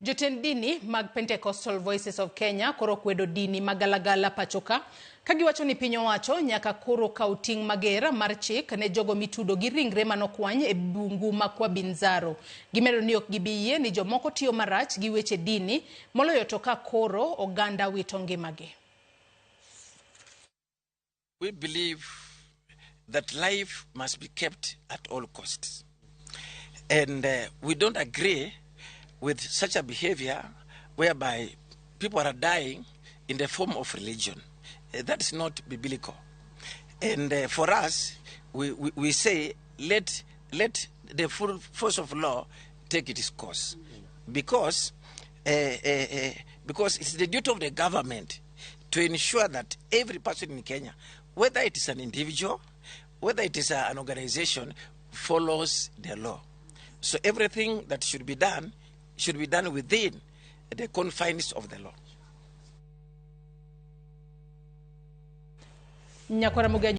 Jotend dini mag Pentecostal Voices of Kenya koro kwedo dini magalagala pachoka kagiwacho ni piny owacho nyaka koro kaw ting' mager mar chik ne jogo mitudo gi ringre manokwany e bungu ma Kwa Binzaro. Gimedo ni ok gibiyie ni jomoko tiyo marach gi weche dini moloyo to ka koro oganda wito ngimagi. We believe that life must be kept at all costs. And we don't agree with such a behavior whereby people are dying in the form of religion. That is not biblical. And for us, we say, let the full force of law take its course. Because it's the duty of the government to ensure that every person in Kenya, whether it is an individual, whether it is an organization, follows the law. So everything that should be done within the confines of the law. Nyaka Ramogi